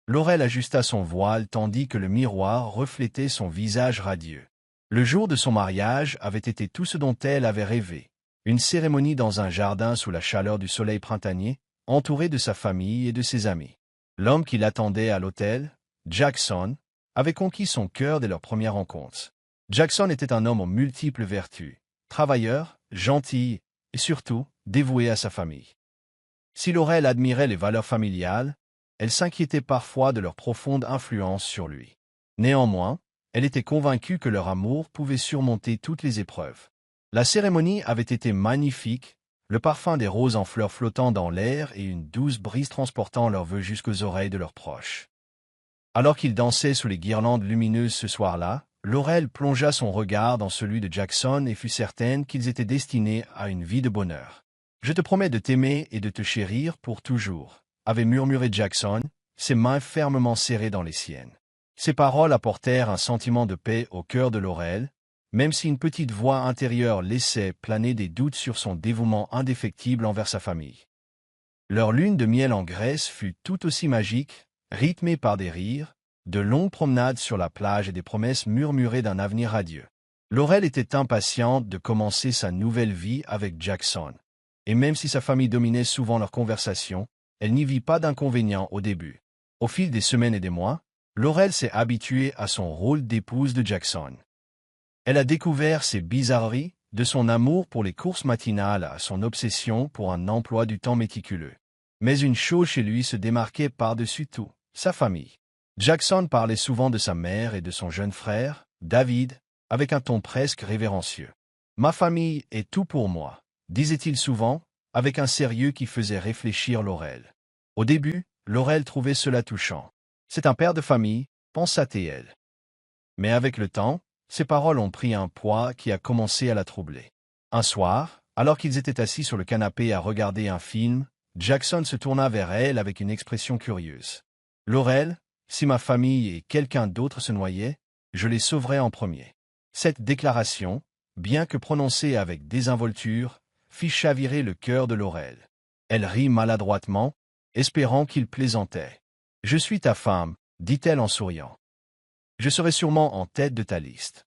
Laurel ajusta son voile tandis que le miroir reflétait son visage radieux. Le jour de son mariage avait été tout ce dont elle avait rêvé. Une cérémonie dans un jardin sous la chaleur du soleil printanier, entourée de sa famille et de ses amis. L'homme qui l'attendait à l'hôtel, Jackson, avait conquis son cœur dès leur première rencontre. Jackson était un homme aux multiples vertus, travailleur, gentil et surtout dévoué à sa famille. Si Laurel admirait les valeurs familiales, elle s'inquiétait parfois de leur profonde influence sur lui. Néanmoins, elle était convaincue que leur amour pouvait surmonter toutes les épreuves. La cérémonie avait été magnifique, le parfum des roses en fleurs flottant dans l'air et une douce brise transportant leurs vœux jusqu'aux oreilles de leurs proches. Alors qu'ils dansaient sous les guirlandes lumineuses ce soir-là, Laurel plongea son regard dans celui de Jackson et fut certaine qu'ils étaient destinés à une vie de bonheur. « Je te promets de t'aimer et de te chérir pour toujours », avait murmuré Jackson, ses mains fermement serrées dans les siennes. Ces paroles apportèrent un sentiment de paix au cœur de Laurel, même si une petite voix intérieure laissait planer des doutes sur son dévouement indéfectible envers sa famille. Leur lune de miel en Grèce fut tout aussi magique, rythmée par des rires, de longues promenades sur la plage et des promesses murmurées d'un avenir radieux. Laurel était impatiente de commencer sa nouvelle vie avec Jackson. Et même si sa famille dominait souvent leur conversation, elle n'y vit pas d'inconvénient au début. Au fil des semaines et des mois, Laurel s'est habituée à son rôle d'épouse de Jackson. Elle a découvert ses bizarreries, de son amour pour les courses matinales à son obsession pour un emploi du temps méticuleux. Mais une chose chez lui se démarquait par-dessus tout, sa famille. Jackson parlait souvent de sa mère et de son jeune frère, David, avec un ton presque révérencieux. « Ma famille est tout pour moi », disait-il souvent, avec un sérieux qui faisait réfléchir Laurel. Au début, Laurel trouvait cela touchant. « C'est un père de famille », pensa-t-elle. Mais avec le temps, ces paroles ont pris un poids qui a commencé à la troubler. Un soir, alors qu'ils étaient assis sur le canapé à regarder un film, Jackson se tourna vers elle avec une expression curieuse. « Laurel, si ma famille et quelqu'un d'autre se noyaient, je les sauverais en premier. » Cette déclaration, bien que prononcée avec désinvolture, fit chavirer le cœur de Laurel. Elle rit maladroitement, espérant qu'il plaisantait. « Je suis ta femme, » dit-elle en souriant. « Je serai sûrement en tête de ta liste. »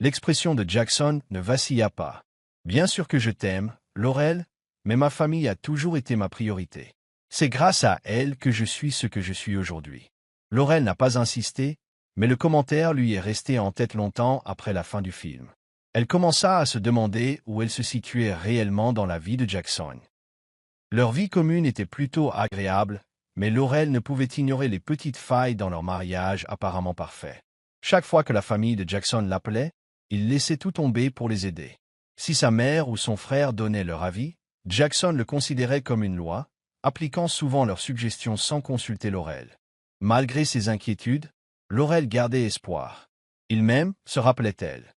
L'expression de Jackson ne vacilla pas. « Bien sûr que je t'aime, Laurel, mais ma famille a toujours été ma priorité. C'est grâce à elle que je suis ce que je suis aujourd'hui. » Laurel n'a pas insisté, mais le commentaire lui est resté en tête longtemps après la fin du film. Elle commença à se demander où elle se situait réellement dans la vie de Jackson. Leur vie commune était plutôt agréable, mais Laurel ne pouvait ignorer les petites failles dans leur mariage apparemment parfait. Chaque fois que la famille de Jackson l'appelait, il laissait tout tomber pour les aider. Si sa mère ou son frère donnaient leur avis, Jackson le considérait comme une loi, appliquant souvent leurs suggestions sans consulter Laurel. Malgré ses inquiétudes, Laurel gardait espoir. Il m'aime, se rappelait-elle.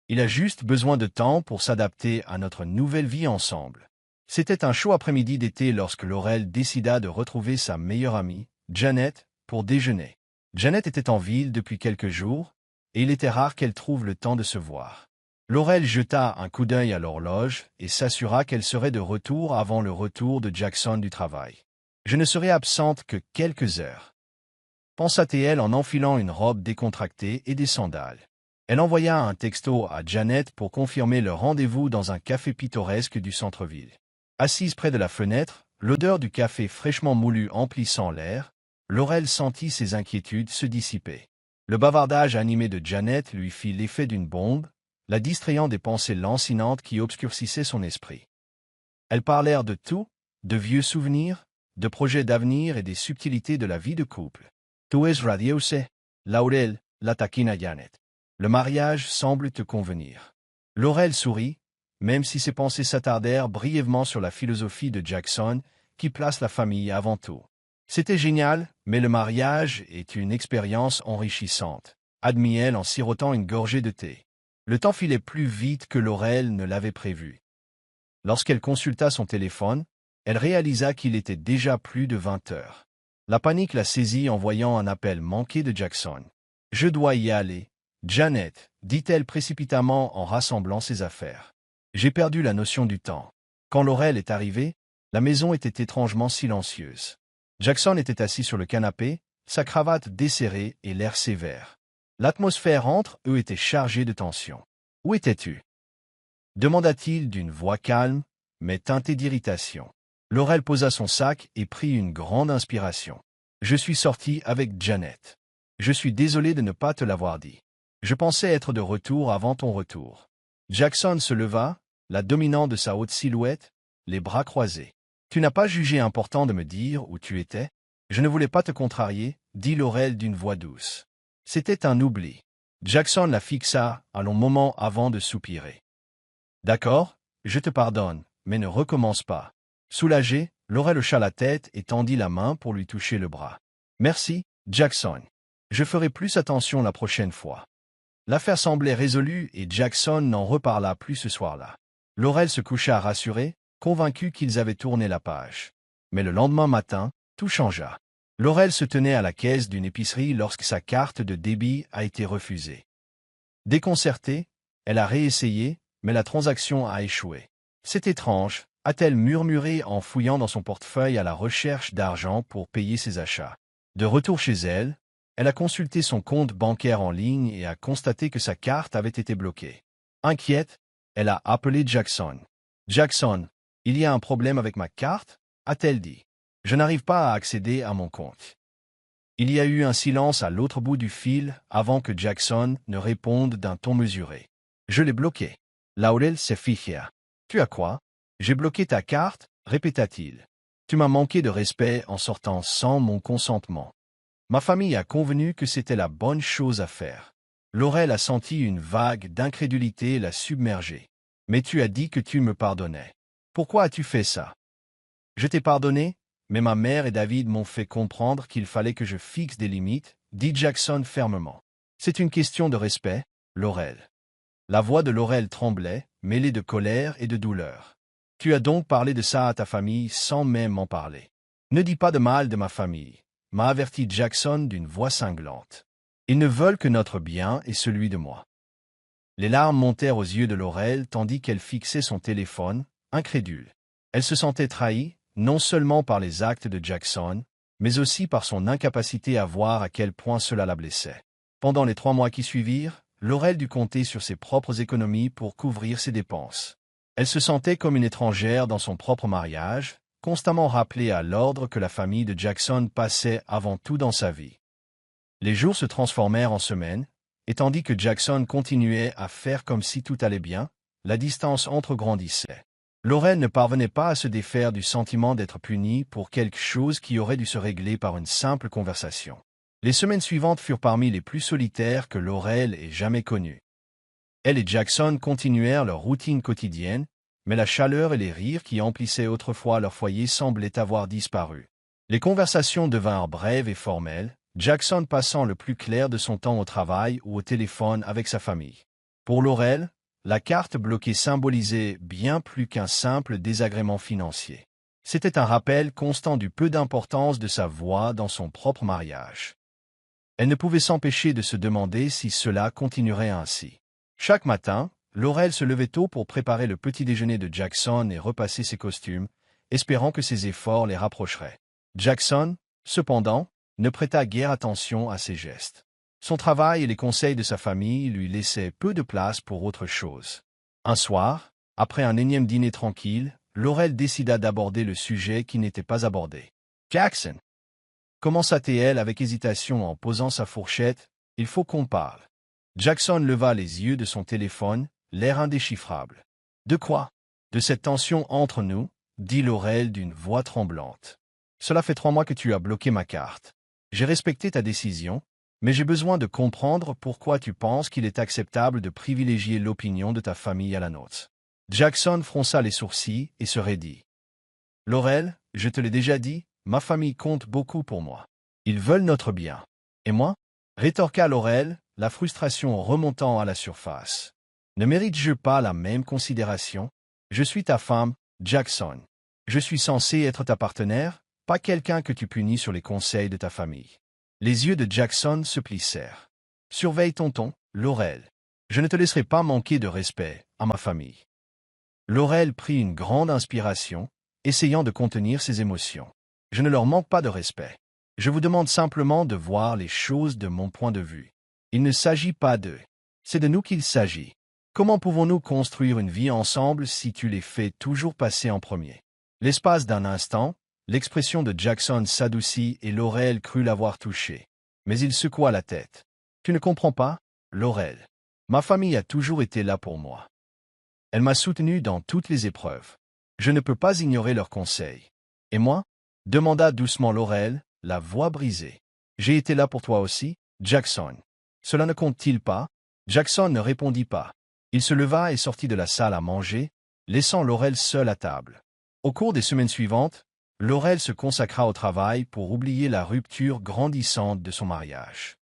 Il a juste besoin de temps pour s'adapter à notre nouvelle vie ensemble. C'était un chaud après-midi d'été lorsque Laurel décida de retrouver sa meilleure amie, Janet, pour déjeuner. Janet était en ville depuis quelques jours, et il était rare qu'elle trouve le temps de se voir. Laurel jeta un coup d'œil à l'horloge et s'assura qu'elle serait de retour avant le retour de Jackson du travail. « Je ne serai absente que quelques heures, » pensa-t-elle en enfilant une robe décontractée et des sandales. Elle envoya un texto à Janet pour confirmer le rendez-vous dans un café pittoresque du centre-ville. Assise près de la fenêtre, l'odeur du café fraîchement moulu emplissant l'air, Laurel sentit ses inquiétudes se dissiper. Le bavardage animé de Janet lui fit l'effet d'une bombe, la distrayant des pensées lancinantes qui obscurcissaient son esprit. Elles parlèrent de tout, de vieux souvenirs, de projets d'avenir et des subtilités de la vie de couple. « Tu es radiosa, Laurel », la taquina Janet. « Le mariage semble te convenir. » Laurel sourit, même si ses pensées s'attardèrent brièvement sur la philosophie de Jackson, qui place la famille avant tout. C'était génial, mais le mariage est une expérience enrichissante, admit-elle en sirotant une gorgée de thé. Le temps filait plus vite que Laurel ne l'avait prévu. Lorsqu'elle consulta son téléphone, elle réalisa qu'il était déjà plus de 20 heures. La panique la saisit en voyant un appel manqué de Jackson. « Je dois y aller, Janet, » dit-elle précipitamment en rassemblant ses affaires. « J'ai perdu la notion du temps. » Quand Laurel est arrivée, la maison était étrangement silencieuse. Jackson était assis sur le canapé, sa cravate desserrée et l'air sévère. L'atmosphère entre eux était chargée de tension. « Où étais-tu » demanda-t-il d'une voix calme, mais teintée d'irritation. Laurel posa son sac et prit une grande inspiration. « Je suis sorti avec Janet. Je suis désolé de ne pas te l'avoir dit. Je pensais être de retour avant ton retour. » Jackson se leva, la dominant de sa haute silhouette, les bras croisés. « Tu n'as pas jugé important de me dire où tu étais? Je ne voulais pas te contrarier, » dit Laurel d'une voix douce. C'était un oubli. Jackson la fixa un long moment avant de soupirer. « D'accord, je te pardonne, mais ne recommence pas. » Soulagé, Laurel hocha la tête et tendit la main pour lui toucher le bras. « Merci, Jackson. Je ferai plus attention la prochaine fois. » L'affaire semblait résolue et Jackson n'en reparla plus ce soir-là. Laurel se coucha rassuré, convaincu qu'ils avaient tourné la page. Mais le lendemain matin, tout changea. Laurel se tenait à la caisse d'une épicerie lorsque sa carte de débit a été refusée. Déconcertée, elle a réessayé, mais la transaction a échoué. « C'est étrange », a-t-elle murmuré en fouillant dans son portefeuille à la recherche d'argent pour payer ses achats. De retour chez elle, elle a consulté son compte bancaire en ligne et a constaté que sa carte avait été bloquée. Inquiète, elle a appelé Jackson. « Jackson, il y a un problème avec ma carte ?» a-t-elle dit. « Je n'arrive pas à accéder à mon compte. » Il y a eu un silence à l'autre bout du fil avant que Jackson ne réponde d'un ton mesuré. « Je l'ai bloqué. » Laurel se ficha. « Tu as quoi? »« J'ai bloqué ta carte, » répéta-t-il. « Tu m'as manqué de respect en sortant sans mon consentement. Ma famille a convenu que c'était la bonne chose à faire. » Laurel a senti une vague d'incrédulité la submerger. « Mais tu as dit que tu me pardonnais. Pourquoi as-tu fait ça? » « Je t'ai pardonné, mais ma mère et David m'ont fait comprendre qu'il fallait que je fixe des limites, » dit Jackson fermement. « C'est une question de respect, Laurel. » La voix de Laurel tremblait, mêlée de colère et de douleur. « Tu as donc parlé de ça à ta famille sans même m'en parler. »« Ne dis pas de mal de ma famille, » m'a averti Jackson d'une voix cinglante. « Ils ne veulent que notre bien et celui de moi. » Les larmes montèrent aux yeux de Laurel tandis qu'elle fixait son téléphone, incrédule. Elle se sentait trahie, non seulement par les actes de Jackson, mais aussi par son incapacité à voir à quel point cela la blessait. Pendant les 3 mois qui suivirent, Laurel dut compter sur ses propres économies pour couvrir ses dépenses. Elle se sentait comme une étrangère dans son propre mariage, constamment rappelée à l'ordre que la famille de Jackson passait avant tout dans sa vie. Les jours se transformèrent en semaines, et tandis que Jackson continuait à faire comme si tout allait bien, la distance entre grandissait. Laurel ne parvenait pas à se défaire du sentiment d'être punie pour quelque chose qui aurait dû se régler par une simple conversation. Les semaines suivantes furent parmi les plus solitaires que Laurel ait jamais connues. Elle et Jackson continuèrent leur routine quotidienne, mais la chaleur et les rires qui emplissaient autrefois leur foyer semblaient avoir disparu. Les conversations devinrent brèves et formelles, Jackson passant le plus clair de son temps au travail ou au téléphone avec sa famille. Pour Laurel, la carte bloquée symbolisait bien plus qu'un simple désagrément financier. C'était un rappel constant du peu d'importance de sa voix dans son propre mariage. Elle ne pouvait s'empêcher de se demander si cela continuerait ainsi. Chaque matin, Laurel se levait tôt pour préparer le petit déjeuner de Jackson et repasser ses costumes, espérant que ses efforts les rapprocheraient. Jackson, cependant, ne prêta guère attention à ses gestes. Son travail et les conseils de sa famille lui laissaient peu de place pour autre chose. Un soir, après un énième dîner tranquille, Laurel décida d'aborder le sujet qui n'était pas abordé. « Jackson » commença-t-elle avec hésitation en posant sa fourchette, « il faut qu'on parle. » Jackson leva les yeux de son téléphone, l'air indéchiffrable. « De quoi? » ?»« De cette tension entre nous, » dit Laurel d'une voix tremblante. « Cela fait 3 mois que tu as bloqué ma carte. J'ai respecté ta décision, mais j'ai besoin de comprendre pourquoi tu penses qu'il est acceptable de privilégier l'opinion de ta famille à la nôtre. » Jackson fronça les sourcils et se raidit. « Laurel, je te l'ai déjà dit, ma famille compte beaucoup pour moi. Ils veulent notre bien. Et moi ?» rétorqua Laurel, la frustration remontant à la surface. « Ne mérite-je pas la même considération? Je suis ta femme, Jackson. Je suis censé être ta partenaire, pas quelqu'un que tu punis sur les conseils de ta famille. » Les yeux de Jackson se plissèrent. « Surveille ton ton, Laurel. Je ne te laisserai pas manquer de respect à ma famille. » Laurel prit une grande inspiration, essayant de contenir ses émotions. « Je ne leur manque pas de respect. Je vous demande simplement de voir les choses de mon point de vue. Il ne s'agit pas d'eux. C'est de nous qu'il s'agit. Comment pouvons-nous construire une vie ensemble si tu les fais toujours passer en premier? L'espace d'un instant, l'expression de Jackson s'adoucit et Laurel crut l'avoir touché. Mais il secoua la tête. Tu ne comprends pas, Laurel. Ma famille a toujours été là pour moi. Elle m'a soutenu dans toutes les épreuves. Je ne peux pas ignorer leurs conseils. Et moi? Demanda doucement Laurel, la voix brisée. J'ai été là pour toi aussi, Jackson. Cela ne compte-t-il pas? Jackson ne répondit pas. Il se leva et sortit de la salle à manger, laissant Laurel seule à table. Au cours des semaines suivantes, Laurel se consacra au travail pour oublier la rupture grandissante de son mariage.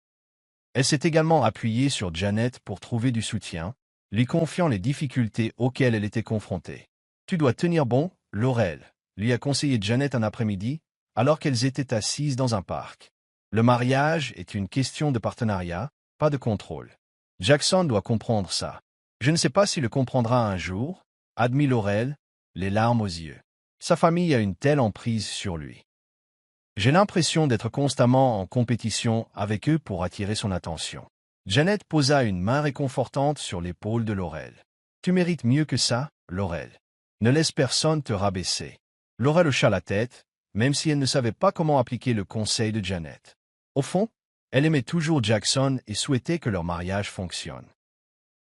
Elle s'est également appuyée sur Janet pour trouver du soutien, lui confiant les difficultés auxquelles elle était confrontée. Tu dois tenir bon, Laurel, lui a conseillé Janet un après-midi, alors qu'elles étaient assises dans un parc. Le mariage est une question de partenariat, pas de contrôle. Jackson doit comprendre ça. Je ne sais pas s'il le comprendra un jour, admit Laurel, les larmes aux yeux. Sa famille a une telle emprise sur lui. J'ai l'impression d'être constamment en compétition avec eux pour attirer son attention. Janet posa une main réconfortante sur l'épaule de Laurel. Tu mérites mieux que ça, Laurel. Ne laisse personne te rabaisser. Laurel hocha la tête, même si elle ne savait pas comment appliquer le conseil de Janet. Au fond, elle aimait toujours Jackson et souhaitait que leur mariage fonctionne.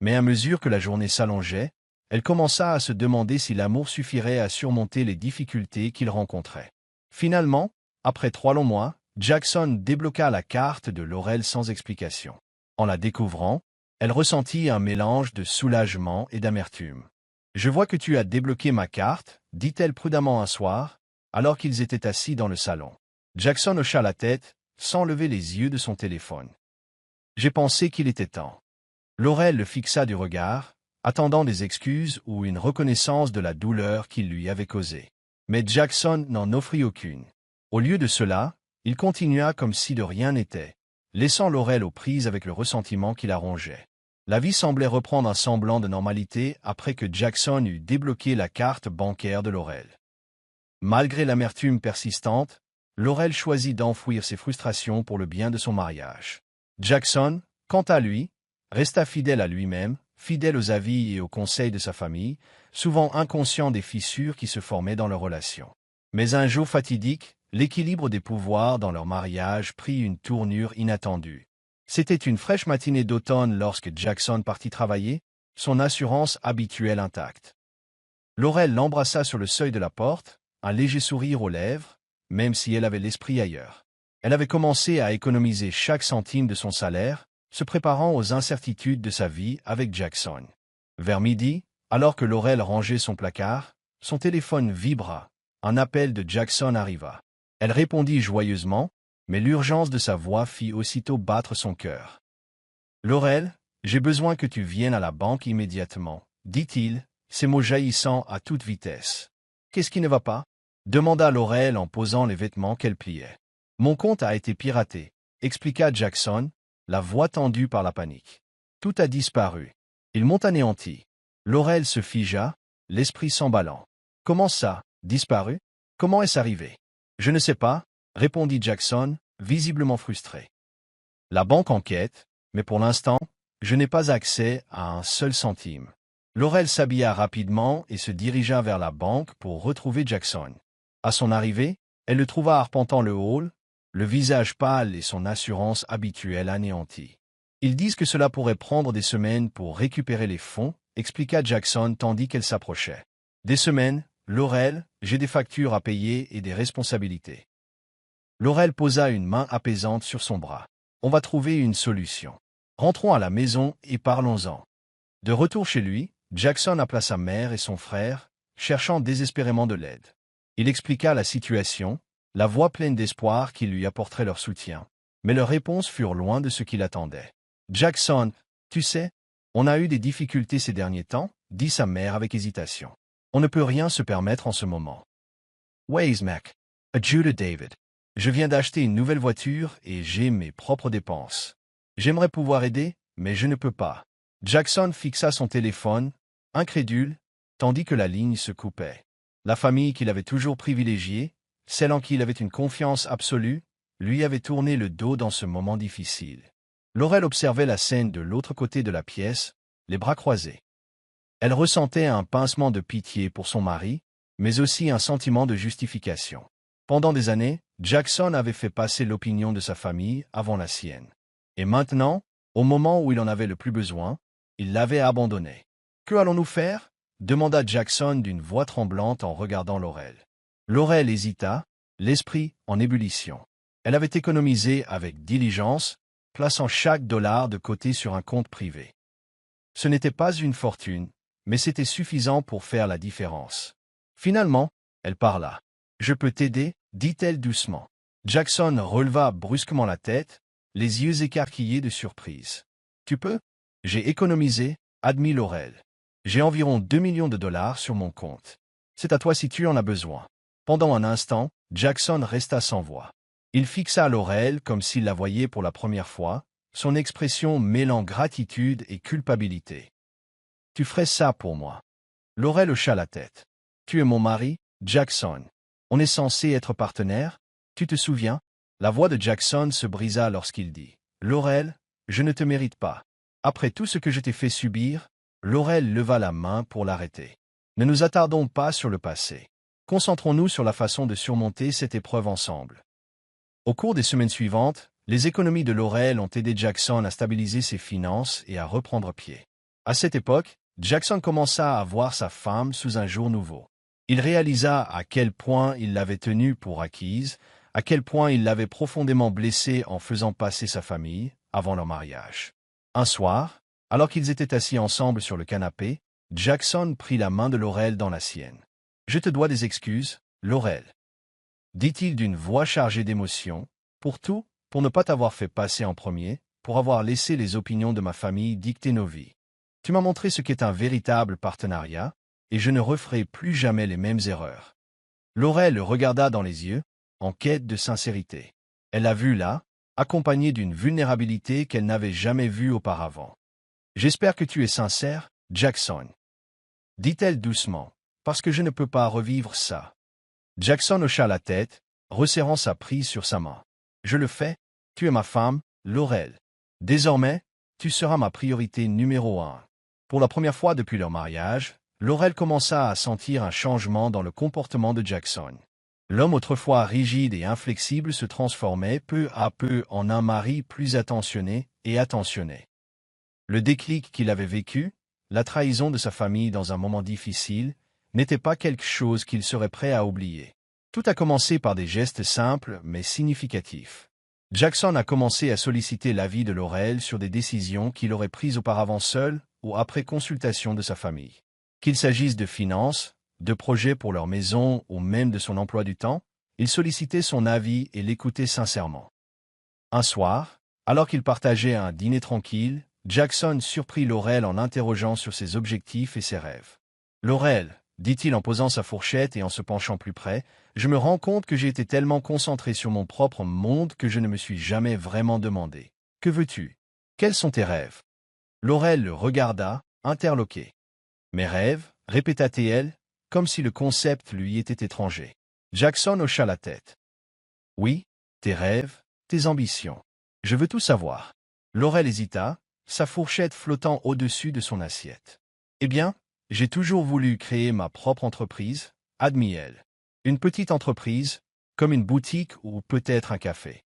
Mais à mesure que la journée s'allongeait, elle commença à se demander si l'amour suffirait à surmonter les difficultés qu'il rencontrait. Finalement, après 3 longs mois, Jackson débloqua la carte de Laurel sans explication. En la découvrant, elle ressentit un mélange de soulagement et d'amertume. « Je vois que tu as débloqué ma carte, dit-elle prudemment un soir, alors qu'ils étaient assis dans le salon. Jackson hocha la tête, sans lever les yeux de son téléphone. « J'ai pensé qu'il était temps. » Laurel le fixa du regard, attendant des excuses ou une reconnaissance de la douleur qu'il lui avait causée. Mais Jackson n'en offrit aucune. Au lieu de cela, il continua comme si de rien n'était, laissant Laurel aux prises avec le ressentiment qui la rongeait. La vie semblait reprendre un semblant de normalité après que Jackson eut débloqué la carte bancaire de Laurel. Malgré l'amertume persistante, Laurel choisit d'enfouir ses frustrations pour le bien de son mariage. Jackson, quant à lui, resta fidèle à lui-même, fidèle aux avis et aux conseils de sa famille, souvent inconscient des fissures qui se formaient dans leur relation. Mais un jour fatidique, l'équilibre des pouvoirs dans leur mariage prit une tournure inattendue. C'était une fraîche matinée d'automne lorsque Jackson partit travailler, son assurance habituelle intacte. Laurel l'embrassa sur le seuil de la porte, un léger sourire aux lèvres, même si elle avait l'esprit ailleurs. Elle avait commencé à économiser chaque centime de son salaire, se préparant aux incertitudes de sa vie avec Jackson. Vers midi, alors que Laurel rangeait son placard, son téléphone vibra. Un appel de Jackson arriva. Elle répondit joyeusement, mais l'urgence de sa voix fit aussitôt battre son cœur. « Laurel, j'ai besoin que tu viennes à la banque immédiatement, dit-il, ses mots jaillissant à toute vitesse. « Qu'est-ce qui ne va pas ?» demanda Laurel en posant les vêtements qu'elle pliait. « Mon compte a été piraté, expliqua Jackson, la voix tendue par la panique. Tout a disparu. Ils m'ont anéanti. » Laurel se figea, l'esprit s'emballant. « Comment ça, disparu? Comment est-ce arrivé? » « Je ne sais pas, répondit Jackson, visiblement frustré. « La banque enquête, mais pour l'instant, je n'ai pas accès à un seul centime. » Laurel s'habilla rapidement et se dirigea vers la banque pour retrouver Jackson. À son arrivée, elle le trouva arpentant le hall, le visage pâle et son assurance habituelle anéantie. « Ils disent que cela pourrait prendre des semaines pour récupérer les fonds, expliqua Jackson tandis qu'elle s'approchait. « Des semaines, Laurel, j'ai des factures à payer et des responsabilités. » Laurel posa une main apaisante sur son bras. « On va trouver une solution. Rentrons à la maison et parlons-en. » De retour chez lui, Jackson appela sa mère et son frère, cherchant désespérément de l'aide. Il expliqua la situation, la voix pleine d'espoir qu'ils lui apporteraient leur soutien. Mais leurs réponses furent loin de ce qu'il attendait. « Jackson, tu sais, on a eu des difficultés ces derniers temps, dit sa mère avec hésitation. On ne peut rien se permettre en ce moment. Waze Mac, adjuta David. Je viens d'acheter une nouvelle voiture et j'ai mes propres dépenses. J'aimerais pouvoir aider, mais je ne peux pas. » Jackson fixa son téléphone, incrédule, tandis que la ligne se coupait. La famille qu'il avait toujours privilégiée, celle en qui il avait une confiance absolue, lui avait tourné le dos dans ce moment difficile. Laurel observait la scène de l'autre côté de la pièce, les bras croisés. Elle ressentait un pincement de pitié pour son mari, mais aussi un sentiment de justification. Pendant des années, Jackson avait fait passer l'opinion de sa famille avant la sienne. Et maintenant, au moment où il en avait le plus besoin, il l'avait abandonné. « Que allons-nous faire » demanda Jackson d'une voix tremblante en regardant Laurel. Laurel hésita, l'esprit en ébullition. Elle avait économisé avec diligence, plaçant chaque dollar de côté sur un compte privé. Ce n'était pas une fortune, mais c'était suffisant pour faire la différence. Finalement, elle parla. « Je peux t'aider » dit-elle doucement. Jackson releva brusquement la tête, les yeux écarquillés de surprise. « Tu peux ?» « J'ai économisé, » admit Laurel. « J'ai environ 2 millions de dollars sur mon compte. C'est à toi si tu en as besoin. » Pendant un instant, Jackson resta sans voix. Il fixa Laurel comme s'il la voyait pour la première fois, son expression mêlant gratitude et culpabilité. « Tu ferais ça pour moi. » Laurel hocha la tête. « Tu es mon mari, Jackson. On est censé être partenaires. Tu te souviens ?» La voix de Jackson se brisa lorsqu'il dit « Laurel, je ne te mérite pas. Après tout ce que je t'ai fait subir ?» Laurel leva la main pour l'arrêter. « Ne nous attardons pas sur le passé. Concentrons-nous sur la façon de surmonter cette épreuve ensemble. » Au cours des semaines suivantes, les économies de Laurel ont aidé Jackson à stabiliser ses finances et à reprendre pied. À cette époque, Jackson commença à voir sa femme sous un jour nouveau. Il réalisa à quel point il l'avait tenue pour acquise, à quel point il l'avait profondément blessée en faisant passer sa famille avant leur mariage. Un soir, alors qu'ils étaient assis ensemble sur le canapé, Jackson prit la main de Laurel dans la sienne. « Je te dois des excuses, Laurel, » dit-il d'une voix chargée d'émotion, « pour tout, pour ne pas t'avoir fait passer en premier, pour avoir laissé les opinions de ma famille dicter nos vies. Tu m'as montré ce qu'est un véritable partenariat, et je ne referai plus jamais les mêmes erreurs. » Laurel le regarda dans les yeux, en quête de sincérité. Elle l'a vu là, accompagnée d'une vulnérabilité qu'elle n'avait jamais vue auparavant. « J'espère que tu es sincère, Jackson, » dit-elle doucement, « parce que je ne peux pas revivre ça. » Jackson hocha la tête, resserrant sa prise sur sa main. « Je le fais, tu es ma femme, Laurel. Désormais, tu seras ma priorité numéro 1. » Pour la première fois depuis leur mariage, Laurel commença à sentir un changement dans le comportement de Jackson. L'homme autrefois rigide et inflexible se transformait peu à peu en un mari plus attentionné et attentionné. Le déclic qu'il avait vécu, la trahison de sa famille dans un moment difficile, n'était pas quelque chose qu'il serait prêt à oublier. Tout a commencé par des gestes simples mais significatifs. Jackson a commencé à solliciter l'avis de Laurel sur des décisions qu'il aurait prises auparavant seul ou après consultation de sa famille. Qu'il s'agisse de finances, de projets pour leur maison ou même de son emploi du temps, il sollicitait son avis et l'écoutait sincèrement. Un soir, alors qu'il partageait un dîner tranquille, Jackson surprit Laurel en l'interrogeant sur ses objectifs et ses rêves. « Laurel, » dit-il en posant sa fourchette et en se penchant plus près, « je me rends compte que j'ai été tellement concentré sur mon propre monde que je ne me suis jamais vraiment demandé. Que veux-tu? Quels sont tes rêves ?» Laurel le regarda, interloqué. « Mes rêves » répéta-t-elle, comme si le concept lui était étranger. Jackson hocha la tête. « Oui, tes rêves, tes ambitions. Je veux tout savoir. » Laurel hésita, sa fourchette flottant au-dessus de son assiette. « Eh bien, j'ai toujours voulu créer ma propre entreprise, » admit-elle. « Une petite entreprise, comme une boutique ou peut-être un café.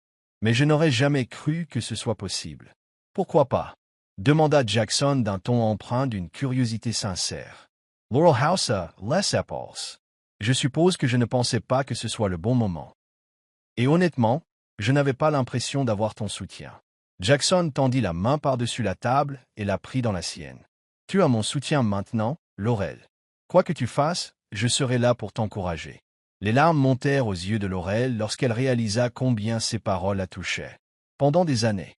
Mais je n'aurais jamais cru que ce soit possible. »« Pourquoi pas ?» demanda Jackson d'un ton empreint d'une curiosité sincère. « Laurel Hausa, Les Apples. Je suppose que je ne pensais pas que ce soit le bon moment. Et honnêtement, je n'avais pas l'impression d'avoir ton soutien. » Jackson tendit la main par-dessus la table et la prit dans la sienne. « Tu as mon soutien maintenant, Laurel. Quoi que tu fasses, je serai là pour t'encourager. » Les larmes montèrent aux yeux de Laurel lorsqu'elle réalisa combien ces paroles la touchaient. Pendant des années,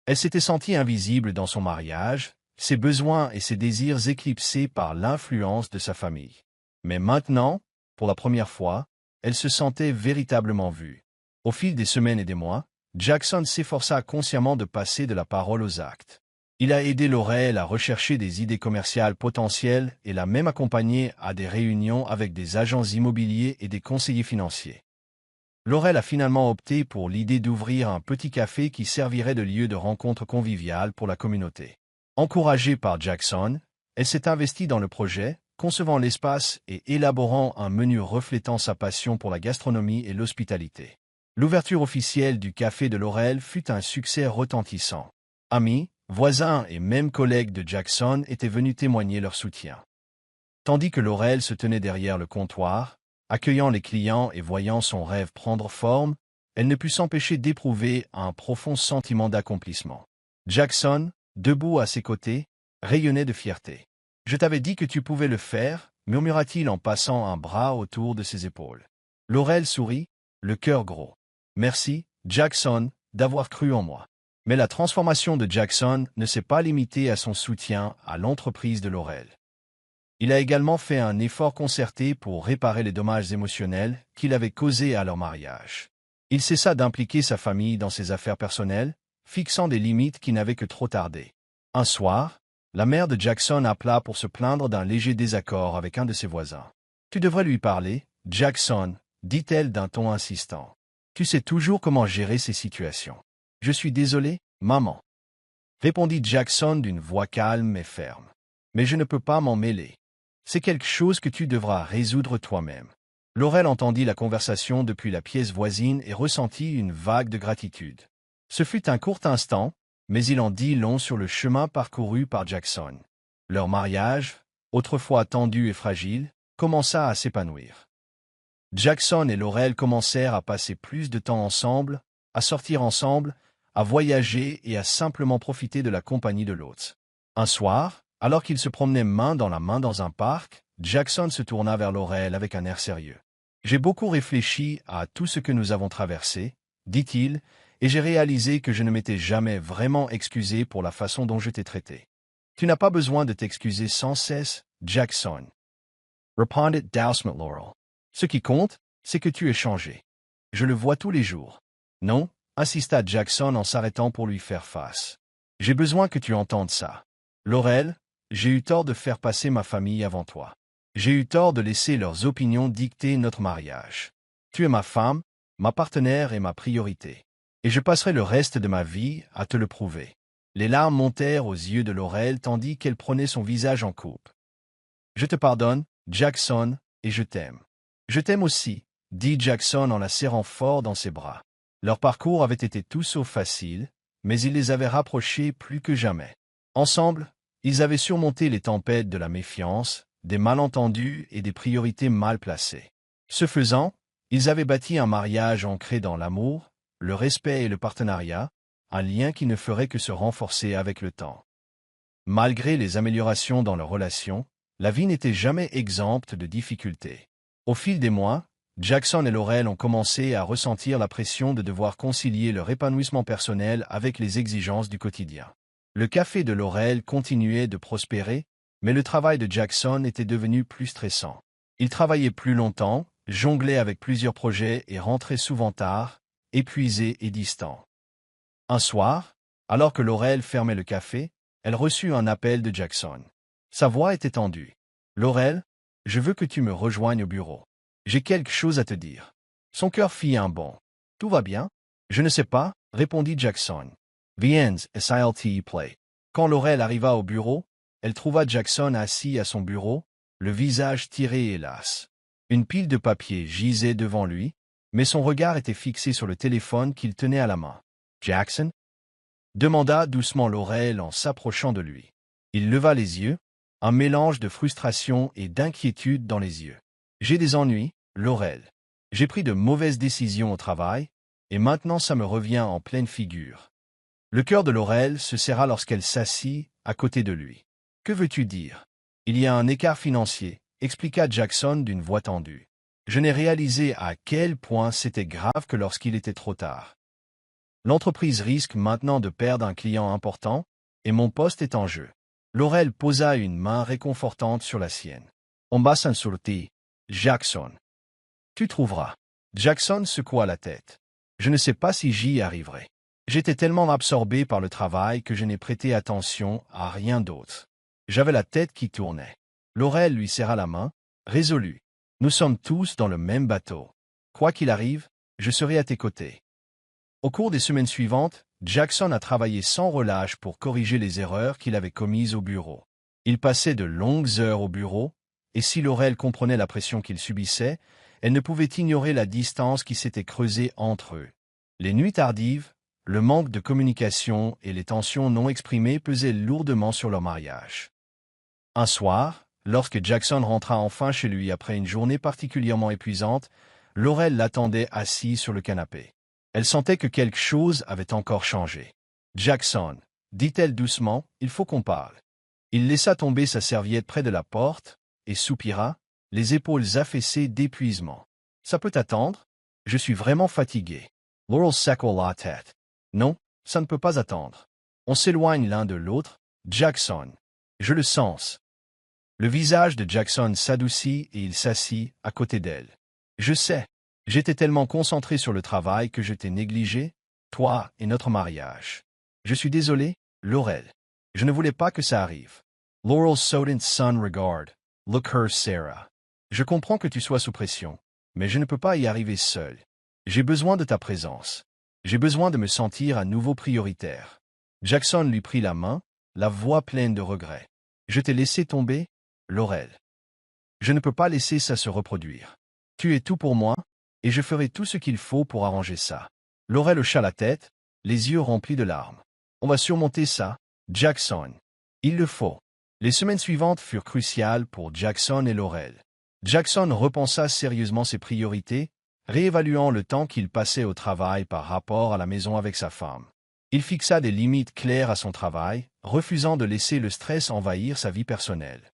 elle s'était sentie invisible dans son mariage, ses besoins et ses désirs éclipsés par l'influence de sa famille. Mais maintenant, pour la première fois, elle se sentait véritablement vue. Au fil des semaines et des mois, Jackson s'efforça consciemment de passer de la parole aux actes. Il a aidé Laurel à rechercher des idées commerciales potentielles et l'a même accompagné à des réunions avec des agents immobiliers et des conseillers financiers. Laurel a finalement opté pour l'idée d'ouvrir un petit café qui servirait de lieu de rencontre conviviale pour la communauté. Encouragée par Jackson, elle s'est investie dans le projet, concevant l'espace et élaborant un menu reflétant sa passion pour la gastronomie et l'hospitalité. L'ouverture officielle du Café de Laurel fut un succès retentissant. Amis, voisins et même collègues de Jackson étaient venus témoigner leur soutien. Tandis que Laurel se tenait derrière le comptoir, accueillant les clients et voyant son rêve prendre forme, elle ne put s'empêcher d'éprouver un profond sentiment d'accomplissement. Jackson, debout à ses côtés, rayonnait de fierté. « Je t'avais dit que tu pouvais le faire », murmura-t-il en passant un bras autour de ses épaules. Laurel sourit, le cœur gros. « Merci, Jackson, d'avoir cru en moi. » Mais la transformation de Jackson ne s'est pas limitée à son soutien à l'entreprise de Laurel. Il a également fait un effort concerté pour réparer les dommages émotionnels qu'il avait causés à leur mariage. Il cessa d'impliquer sa famille dans ses affaires personnelles, fixant des limites qui n'avaient que trop tardé. Un soir, la mère de Jackson appela pour se plaindre d'un léger désaccord avec un de ses voisins. « Tu devrais lui parler, Jackson, » dit-elle d'un ton insistant. « Tu sais toujours comment gérer ces situations. »« Je suis désolé, maman. » répondit Jackson d'une voix calme et ferme. « Mais je ne peux pas m'en mêler. C'est quelque chose que tu devras résoudre toi-même. » Laurel entendit la conversation depuis la pièce voisine et ressentit une vague de gratitude. Ce fut un court instant, mais il en dit long sur le chemin parcouru par Jackson. Leur mariage, autrefois tendu et fragile, commença à s'épanouir. Jackson et Laurel commencèrent à passer plus de temps ensemble, à sortir ensemble, à voyager et à simplement profiter de la compagnie de l'autre. Un soir, alors qu'ils se promenaient main dans la main dans un parc, Jackson se tourna vers Laurel avec un air sérieux. « J'ai beaucoup réfléchi à tout ce que nous avons traversé, » dit-il, « et j'ai réalisé que je ne m'étais jamais vraiment excusé pour la façon dont je t'ai traité. Tu n'as pas besoin de t'excuser sans cesse, Jackson. » Répondit doucement Laurel. « Ce qui compte, c'est que tu es changé. Je le vois tous les jours. »« Non, » insista Jackson en s'arrêtant pour lui faire face. « J'ai besoin que tu entendes ça. Laurel, j'ai eu tort de faire passer ma famille avant toi. J'ai eu tort de laisser leurs opinions dicter notre mariage. Tu es ma femme, ma partenaire et ma priorité. Et je passerai le reste de ma vie à te le prouver. » Les larmes montèrent aux yeux de Laurel tandis qu'elle prenait son visage en coupe. « Je te pardonne, Jackson, et je t'aime. »« Je t'aime aussi, » dit Jackson en la serrant fort dans ses bras. Leur parcours avait été tout sauf facile, mais il les avait rapprochés plus que jamais. Ensemble, ils avaient surmonté les tempêtes de la méfiance, des malentendus et des priorités mal placées. Ce faisant, ils avaient bâti un mariage ancré dans l'amour, le respect et le partenariat, un lien qui ne ferait que se renforcer avec le temps. Malgré les améliorations dans leur relation, la vie n'était jamais exempte de difficultés. Au fil des mois, Jackson et Laurel ont commencé à ressentir la pression de devoir concilier leur épanouissement personnel avec les exigences du quotidien. Le café de Laurel continuait de prospérer, mais le travail de Jackson était devenu plus stressant. Il travaillait plus longtemps, jonglait avec plusieurs projets et rentrait souvent tard, épuisé et distant. Un soir, alors que Laurel fermait le café, elle reçut un appel de Jackson. Sa voix était tendue. « Laurel, je veux que tu me rejoignes au bureau. J'ai quelque chose à te dire. » Son cœur fit un bond. « Tout va bien? »« Je ne sais pas, » répondit Jackson. « Viens, s'il plaît. » Quand Laurel arriva au bureau, elle trouva Jackson assis à son bureau, le visage tiré et las. Une pile de papier gisait devant lui, mais son regard était fixé sur le téléphone qu'il tenait à la main. « Jackson ?» demanda doucement Laurel en s'approchant de lui. Il leva les yeux, un mélange de frustration et d'inquiétude dans les yeux. « J'ai des ennuis, Laurel. J'ai pris de mauvaises décisions au travail, et maintenant ça me revient en pleine figure. » Le cœur de Laurel se serra lorsqu'elle s'assit à côté de lui. « Que veux-tu dire? »« Il y a un écart financier, » expliqua Jackson d'une voix tendue. « Je n'ai réalisé à quel point c'était grave que lorsqu'il était trop tard. L'entreprise risque maintenant de perdre un client important, et mon poste est en jeu. » Laurel posa une main réconfortante sur la sienne. « On va s'en sortir, Jackson. Tu trouveras. » Jackson secoua la tête. « Je ne sais pas si j'y arriverai. J'étais tellement absorbé par le travail que je n'ai prêté attention à rien d'autre. J'avais la tête qui tournait. » Laurel lui serra la main, résolu. « Nous sommes tous dans le même bateau. Quoi qu'il arrive, je serai à tes côtés. Au cours des semaines suivantes, Jackson a travaillé sans relâche pour corriger les erreurs qu'il avait commises au bureau. Il passait de longues heures au bureau, et si Laurel comprenait la pression qu'il subissait, elle ne pouvait ignorer la distance qui s'était creusée entre eux. Les nuits tardives, le manque de communication et les tensions non exprimées pesaient lourdement sur leur mariage. Un soir, lorsque Jackson rentra enfin chez lui après une journée particulièrement épuisante, Laurel l'attendait assis sur le canapé. Elle sentait que quelque chose avait encore changé. « Jackson, dit-elle doucement, il faut qu'on parle. » Il laissa tomber sa serviette près de la porte et soupira, les épaules affaissées d'épuisement. « Ça peut attendre? Je suis vraiment fatigué. » Laurel secoua la tête. « Non, ça ne peut pas attendre. On s'éloigne l'un de l'autre, Jackson. Je le sens. » Le visage de Jackson s'adoucit et il s'assit à côté d'elle. « Je sais. J'étais tellement concentré sur le travail que je t'ai négligé, toi et notre mariage. Je suis désolé, Laurel. Je ne voulais pas que ça arrive. » Laurel sought son regard. Look her, Sarah. Je comprends que tu sois sous pression, mais je ne peux pas y arriver seul. J'ai besoin de ta présence. J'ai besoin de me sentir à nouveau prioritaire. Jackson lui prit la main, la voix pleine de regret. Je t'ai laissé tomber, Laurel. Je ne peux pas laisser ça se reproduire. Tu es tout pour moi, et je ferai tout ce qu'il faut pour arranger ça. Laurel hocha la tête, les yeux remplis de larmes. On va surmonter ça, Jackson. Il le faut. Les semaines suivantes furent cruciales pour Jackson et Laurel. Jackson repensa sérieusement ses priorités, réévaluant le temps qu'il passait au travail par rapport à la maison avec sa femme. Il fixa des limites claires à son travail, refusant de laisser le stress envahir sa vie personnelle.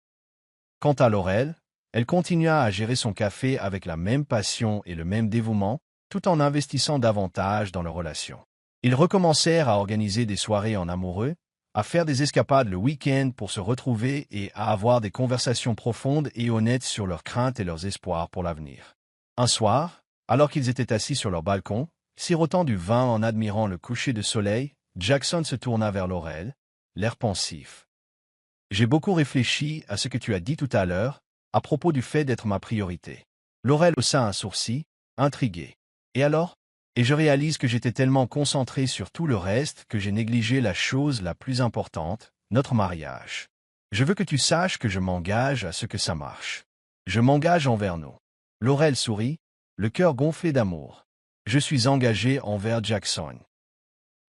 Quant à Laurel, elle continua à gérer son café avec la même passion et le même dévouement, tout en investissant davantage dans leur relation. Ils recommencèrent à organiser des soirées en amoureux, à faire des escapades le week-end pour se retrouver et à avoir des conversations profondes et honnêtes sur leurs craintes et leurs espoirs pour l'avenir. Un soir, alors qu'ils étaient assis sur leur balcon, sirotant du vin en admirant le coucher de soleil, Jackson se tourna vers Laurel, l'air pensif. « J'ai beaucoup réfléchi à ce que tu as dit tout à l'heure, à propos du fait d'être ma priorité. » Laurel haussa un sourcil, intrigué. « Et alors ? » Et je réalise que j'étais tellement concentré sur tout le reste que j'ai négligé la chose la plus importante, notre mariage. Je veux que tu saches que je m'engage à ce que ça marche. Je m'engage envers nous. Laurel sourit, le cœur gonflé d'amour. Je suis engagé envers Jackson.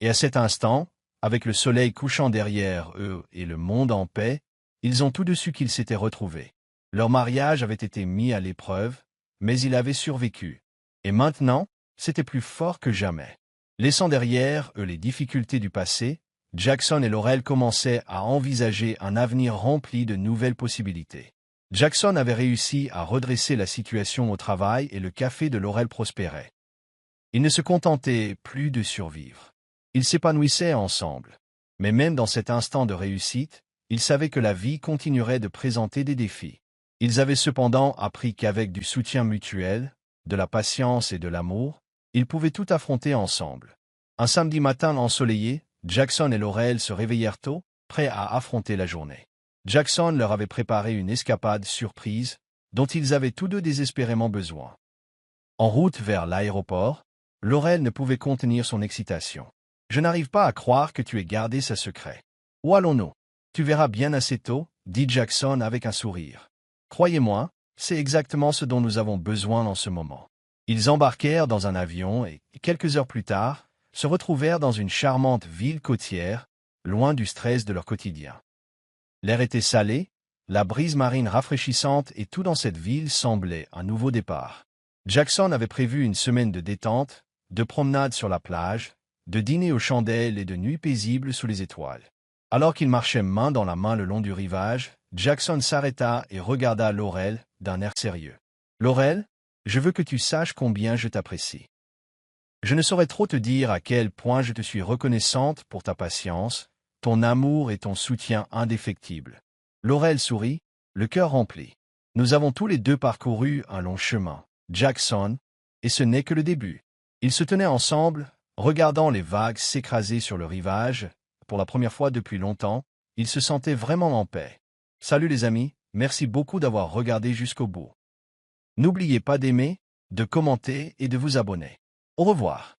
Et à cet instant, avec le soleil couchant derrière eux et le monde en paix, ils ont tout de su qu'ils s'étaient retrouvés. Leur mariage avait été mis à l'épreuve, mais il avait survécu. Et maintenant, c'était plus fort que jamais. Laissant derrière eux les difficultés du passé, Jackson et Laurel commençaient à envisager un avenir rempli de nouvelles possibilités. Jackson avait réussi à redresser la situation au travail et le café de Laurel prospérait. Ils ne se contentaient plus de survivre. Ils s'épanouissaient ensemble. Mais même dans cet instant de réussite, ils savaient que la vie continuerait de présenter des défis. Ils avaient cependant appris qu'avec du soutien mutuel, de la patience et de l'amour, ils pouvaient tout affronter ensemble. Un samedi matin ensoleillé, Jackson et Laurel se réveillèrent tôt, prêts à affronter la journée. Jackson leur avait préparé une escapade surprise, dont ils avaient tous deux désespérément besoin. En route vers l'aéroport, Laurel ne pouvait contenir son excitation. « Je n'arrive pas à croire que tu aies gardé ce secret. Où allons-nous? Tu verras bien assez tôt, » dit Jackson avec un sourire. « Croyez-moi, c'est exactement ce dont nous avons besoin en ce moment. » Ils embarquèrent dans un avion et, quelques heures plus tard, se retrouvèrent dans une charmante ville côtière, loin du stress de leur quotidien. L'air était salé, la brise marine rafraîchissante et tout dans cette ville semblait un nouveau départ. Jackson avait prévu une semaine de détente, de promenades sur la plage, de dîner aux chandelles et de nuits paisibles sous les étoiles. Alors qu'ils marchaient main dans la main le long du rivage, Jackson s'arrêta et regarda Laurel d'un air sérieux. « Laurel, je veux que tu saches combien je t'apprécie. Je ne saurais trop te dire à quel point je te suis reconnaissante pour ta patience, ton amour et ton soutien indéfectible. » Laurel sourit, le cœur rempli. « Nous avons tous les deux parcouru un long chemin, Jackson, et ce n'est que le début. » Ils se tenaient ensemble, regardant les vagues s'écraser sur le rivage. Pour la première fois depuis longtemps, ils se sentaient vraiment en paix. « Salut les amis, merci beaucoup d'avoir regardé jusqu'au bout. N'oubliez pas d'aimer, de commenter et de vous abonner. Au revoir.